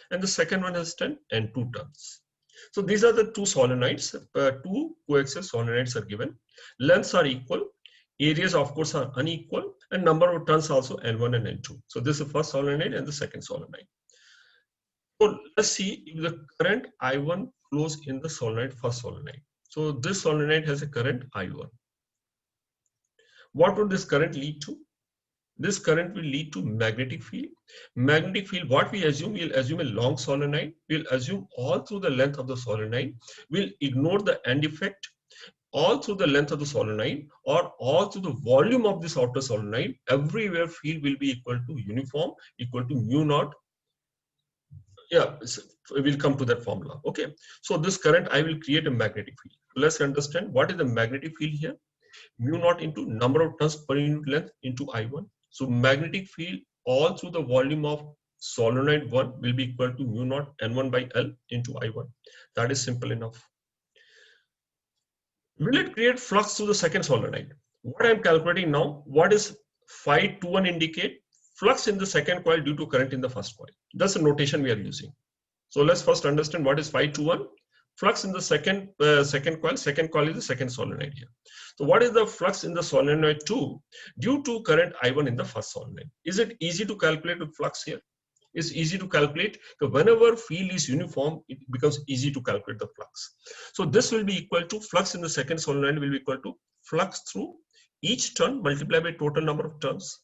and the second one has N2 turns. So these are the two solenoids. Two coaxial solenoids are given. Lengths are equal. Areas of course are unequal and number of turns also N1 and N2. So this is the first solenoid and the second solenoid. So let's see if the current I1 flows in the solenoid, first solenoid. So this solenoid has a current I1. What would this current lead to? This current will lead to magnetic field. Magnetic field, what we assume, we'll assume a long solenoid. We'll assume all through the length of the solenoid. We'll ignore the end effect. All through the length of the solenoid or all through the volume of this outer solenoid, everywhere field will be equal to uniform, equal to mu naught. Yeah, we'll come to that formula. Okay, so this current I will create a magnetic field. Let's understand what is the magnetic field here. Mu naught into number of turns per unit length into I1. So magnetic field all through the volume of solenoid 1 will be equal to mu naught N1 by L into I1. That is simple enough. Will it create flux through the second solenoid? What I'm calculating now, what is phi 21 indicate? Flux in the second coil due to current in the first coil. That's the notation we are using. So let's first understand what is phi 21. Flux in the second coil. Second coil is the second solenoid here. So what is the flux in the solenoid 2 due to current I1 in the first solenoid? Is it easy to calculate the flux here? It's easy to calculate. Whenever field is uniform, it becomes easy to calculate the flux. So this will be equal to flux in the second solenoid will be equal to flux through each turn multiplied by total number of turns.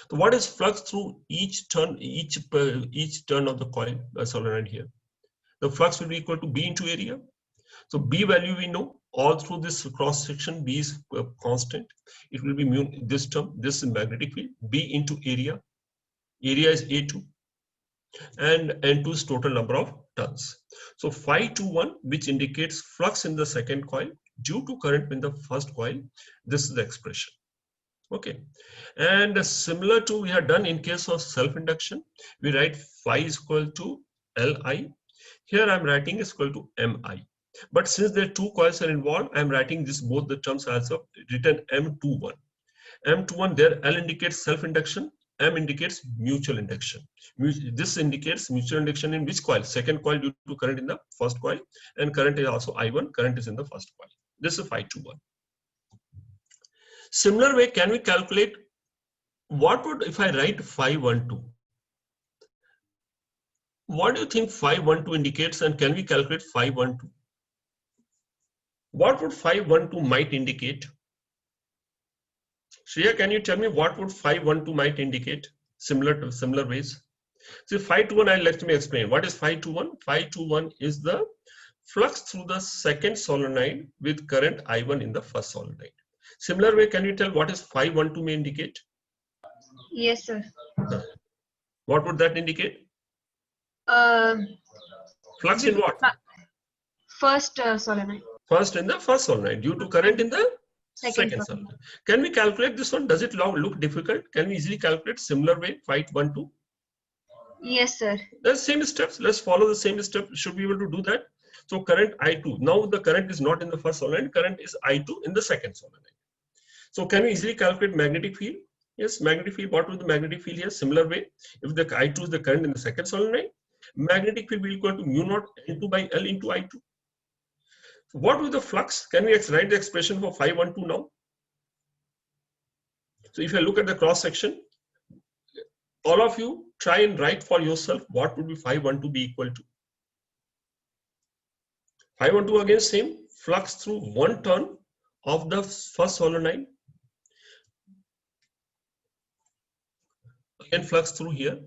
So what is flux through each turn of the coil solenoid here? The flux will be equal to B into area. So B value we know. All through this cross section, B is constant. It will be mu, this term, this is magnetic field. B into area. Area is A2. And N2 is total number of turns. So phi 21, which indicates flux in the second coil due to current in the first coil. This is the expression. Okay, and similar to we have done in case of self-induction, we write phi is equal to Li. Here I'm writing is equal to Mi. But since there are two coils are involved, I'm writing this both the terms as written M21. M21 there, L indicates self-induction, M indicates mutual induction. This indicates mutual induction in which coil? Second coil due to current in the first coil, and current is also I1, current is in the first coil. This is phi 21. Similar way, can we calculate what would if I write phi 12? What do you think phi 12 indicates, and can we calculate phi 12? What would phi 12 might indicate? Shreya, can you tell me what would phi 12 might indicate? Similar ways. So phi 21, let me explain. What is phi 21? Phi 21 is the flux through the second solenoid with current I1 in the first solenoid. Similar way, can you tell what is phi 12 may indicate? Yes, sir. What would that indicate? Flux in what? First solenoid. First in the first solenoid due to current in the second solenoid. Can we calculate this one? Does it look difficult? Can we easily calculate similar way? 512. Yes, sir. The same steps. Let's follow the same step. Should be able to do that. So current I2. Now the current is not in the first solenoid. Current is I2 in the second solenoid. So can we easily calculate magnetic field? Yes, magnetic field. What will the magnetic field here? Similar way. If the I2 is the current in the second solenoid, magnetic field will be equal to mu naught N2 by L into I2. So what will the flux? Can we write the expression for 512 now? So if I look at the cross section, all of you try and write for yourself what would be 512 be equal to. 512 again same, flux through one turn of the first solenoid. Again flux through here.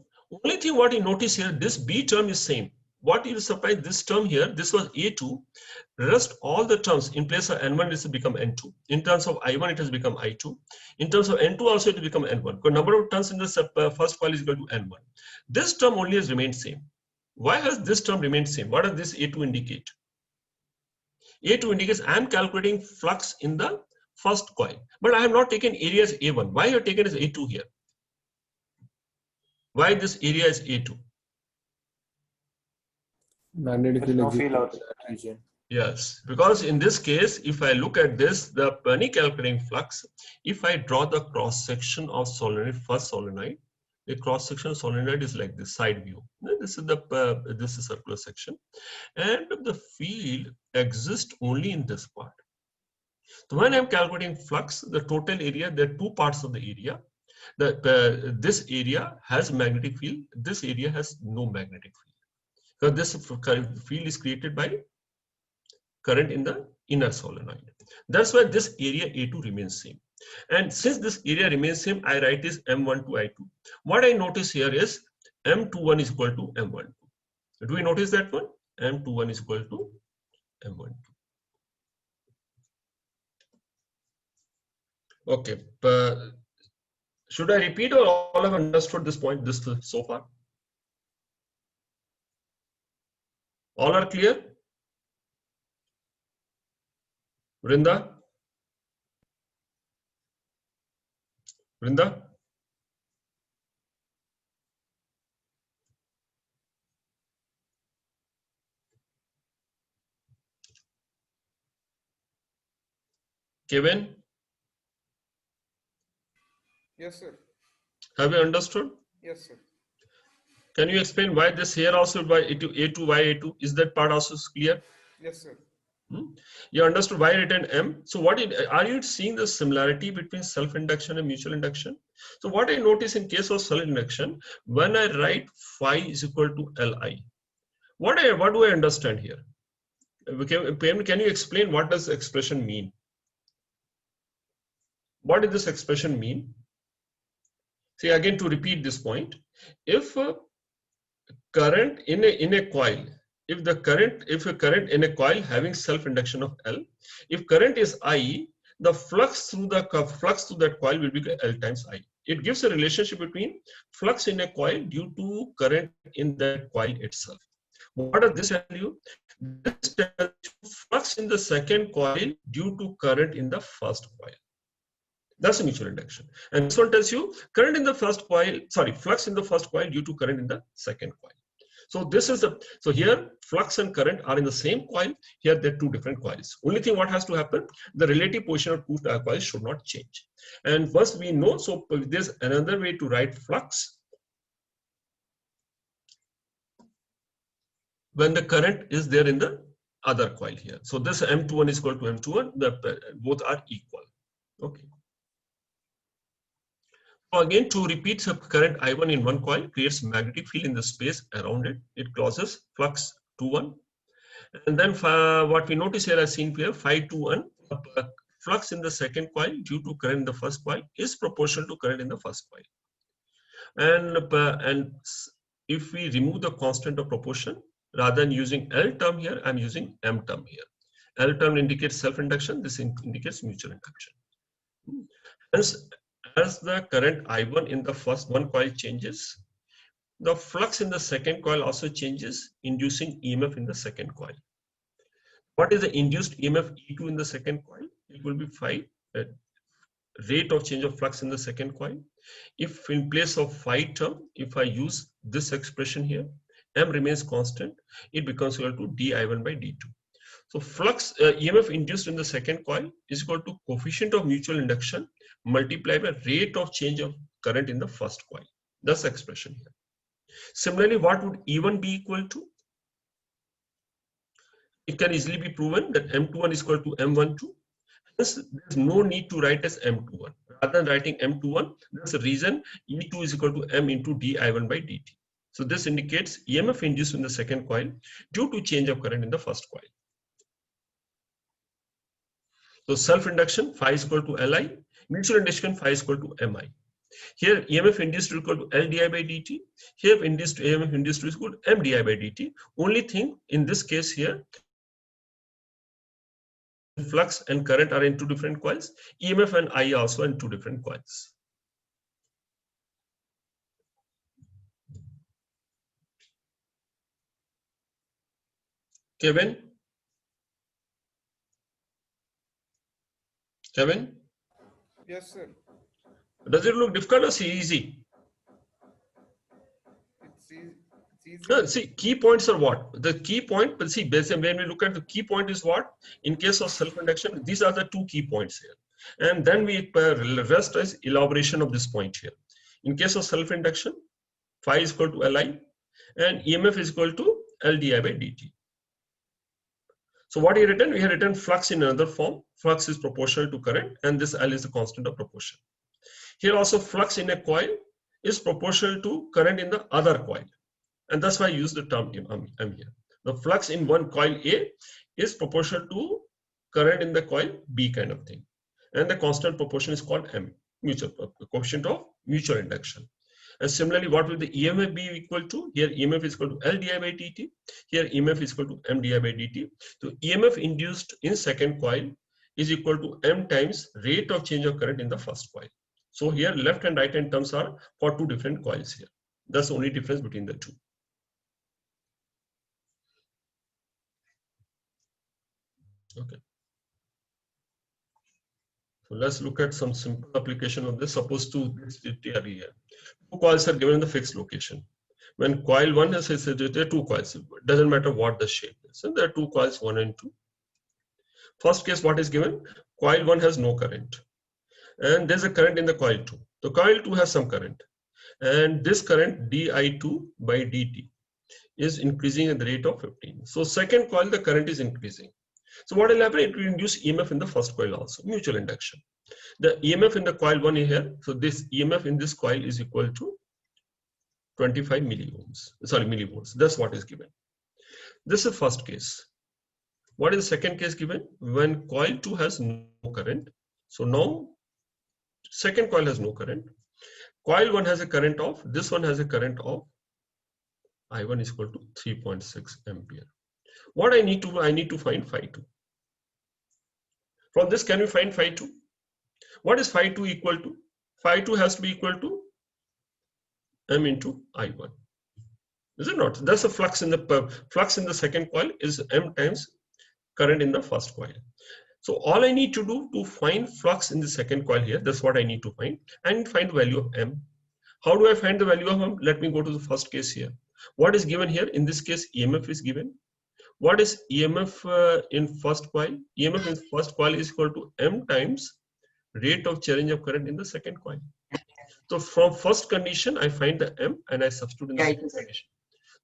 Only thing what you notice here, this B term is same. What you supply this term here, this was A2. Rest all the terms in place of N1 this has become N2. In terms of I1 it has become I2. In terms of N2 also it will become N1. The number of turns in the first coil is equal to N1. This term only has remained same. Why has this term remained same? What does this A2 indicate? A2 indicates I am calculating flux in the first coil, but I have not taken area as A1. Why you have taken as A2 here? Why this area is A2? Magnetic There's no field field outside. that region. Yes, because in this case, if I look at this, the Penny calculating flux, if I draw the cross section of solenoid, first solenoid, the cross section of solenoid is like this side view. This is the this is circular section, and the field exists only in this part. So when I'm calculating flux, the total area, there are two parts of the area. This area has magnetic field. This area has no magnetic field. So this field is created by current in the inner solenoid. That's why this area A2 remains same. And since this area remains same, I write this M1 to I2. What I notice here is M21 is equal to M12. Do we notice that one? M21 is equal to M12. Okay. Should I repeat or all have understood this point this so far? All are clear? Vrinda? Vrinda? Kevin? Yes, sir. Have you understood? Yes, sir. Can you explain why this here also by A2, why A2? Is that part also clear? Yes, sir. You understood why written M. So what are you seeing the similarity between self-induction and mutual induction? So what I notice in case of self-induction, when I write phi is equal to Li, what do I understand here? Can you explain what does the expression mean? What does this expression mean? See, again, to repeat this point, if current in a coil, if a current in a coil having self-induction of L, if current is I, the flux through that coil will be L times I. It gives a relationship between flux in a coil due to current in that coil itself. What does this tell you? This tells you flux in the second coil due to current in the first coil. That's a mutual induction. And this one tells you current in the first coil, flux in the first coil due to current in the second coil. So this is so here flux and current are in the same coil. Here they're two different coils. Only thing what has to happen, the relative position of two coils should not change. And first we know, so there's another way to write flux when the current is there in the other coil here. So this M21 is equal to M21, both are equal. Okay. So again, to repeat, the current I1 in one coil creates magnetic field in the space around it. It causes flux 21. And then what we notice here, as seen here, phi 21, flux in the second coil due to current in the first coil is proportional to current in the first coil. And if we remove the constant of proportion, rather than using L term here, I'm using M term here. L term indicates self-induction, this indicates mutual induction. Hence, as the current I1 in the first one coil changes, the flux in the second coil also changes, inducing EMF in the second coil. What is the induced EMF E2 in the second coil? It will be phi, rate of change of flux in the second coil. If in place of phi term, if I use this expression here, M remains constant, it becomes equal to dI1 by dt. So flux EMF induced in the second coil is equal to coefficient of mutual induction multiplied by rate of change of current in the first coil. That's the expression here. Similarly, what would E1 be equal to? It can easily be proven that M21 is equal to M12. Hence, there's no need to write as M21. Rather than writing M21, that's the reason E2 is equal to M into dI1 by dt. So this indicates EMF induced in the second coil due to change of current in the first coil. So self-induction phi is equal to Li, mutual induction phi is equal to Mi. Here EMF induced is equal to L di by dt. Here EMF induced is equal to M di by dt. Only thing in this case here, flux and current are in two different coils. EMF and I also in two different coils. Kevin? Kevin? Yes, sir. Does it look difficult or easy? It's easy. See, key points are what? The key point, but see, basically when we look at the key point is what? In case of self-induction, these are the two key points here. And then we rest as elaboration of this point here. In case of self-induction, phi is equal to Li and EMF is equal to L di by dt. So what we have written flux in another form. Flux is proportional to current and this L is the constant of proportion. Here also flux in a coil is proportional to current in the other coil. And that's why I use the term M here. The flux in one coil A is proportional to current in the coil B kind of thing. And the constant proportion is called M, mutual coefficient of mutual induction. And similarly, what will the EMF be equal to? Here EMF is equal to L di by dt. Here EMF is equal to M di by dt. So EMF induced in second coil is equal to M times rate of change of current in the first coil. So here left and right hand terms are for two different coils here. That's the only difference between the two. Okay. So let's look at some simple application of this. Suppose two coils are given in the fixed location. When coil 1 has there are two coils, it doesn't matter what the shape is. And there are two coils 1 and 2. First case, what is given? Coil 1 has no current. And there's a current in the coil 2. The coil 2 has some current. And this current di2 by dt is increasing at the rate of 15. So second coil, the current is increasing. So what will happen? It will induce EMF in the first coil also, mutual induction. The EMF in the coil 1 is here. So this EMF in this coil is equal to 25 millivolts. That's what is given. This is first case. What is the second case given? When coil 2 has no current. So now second coil has no current. Coil 1 has a current of, this one has a current of I1 is equal to 3.6 ampere. What I need to find phi 2. From this, can we find phi 2? What is phi 2 equal to? Phi 2 has to be equal to M into I1. Is it not? That's the flux in the second coil is M times current in the first coil. So all I need to do to find flux in the second coil here, that's what I need to find. I need to find the value of M. How do I find the value of M? Let me go to the first case here. What is given here? In this case, EMF is given. What is EMF in first coil? EMF in first coil is equal to M times rate of change of current in the second coil. So from first condition, I find the M and I substitute in the second condition.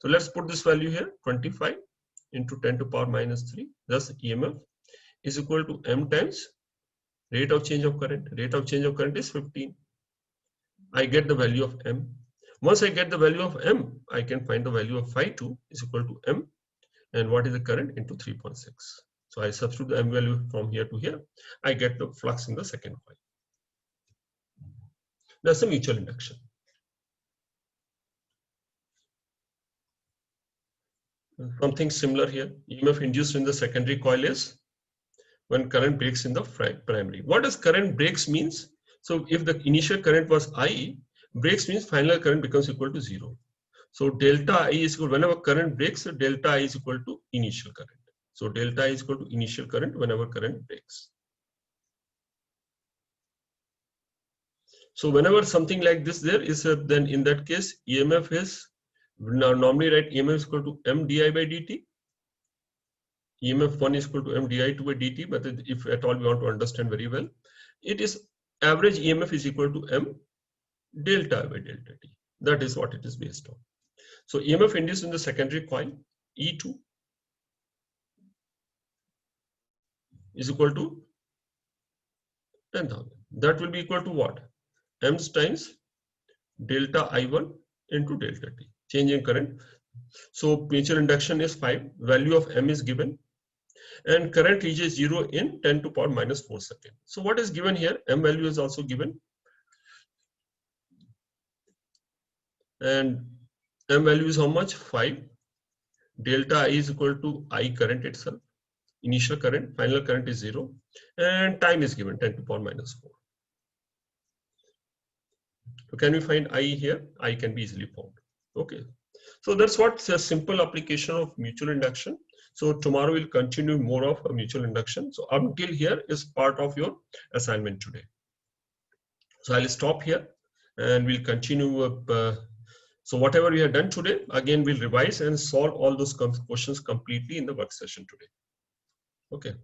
So let's put this value here, 25 into 10 to the power minus 3. Thus EMF is equal to M times rate of change of current. Rate of change of current is 15. I get the value of M. Once I get the value of M, I can find the value of phi 2 is equal to M. And what is the current into 3.6. So I substitute the M value from here to here. I get the flux in the second coil. That's the mutual induction. Something similar here. EMF induced in the secondary coil is when current breaks in the primary. What does current breaks means? So if the initial current was I, breaks means final current becomes equal to 0. So delta I is equal, whenever current breaks, delta I is equal to initial current. So delta I is equal to initial current whenever current breaks. So whenever something like this there is, then in that case, EMF is, now normally write EMF is equal to M di by dt. EMF 1 is equal to M di2 by dt, but if at all we want to understand very well, it is average EMF is equal to M delta by delta t. That is what it is based on. So EMF induced in the secondary coil, E2 is equal to 10,000. That will be equal to what? M times delta I1 into delta T, change in current. So mutual induction is 5, value of M is given, and current reaches 0 in 10 to power minus 4 seconds. So what is given here? M value is also given, and M value is how much? 5. Delta I is equal to I current itself, initial current, final current is 0, and time is given 10 to power minus 4. So can we find I here? I can be easily found. Okay. So that's what's a simple application of mutual induction. So tomorrow we'll continue more of a mutual induction. So until here is part of your assignment today. So I'll stop here and we'll continue up. So whatever we have done today, again, we'll revise and solve all those questions completely in the work session today. Okay.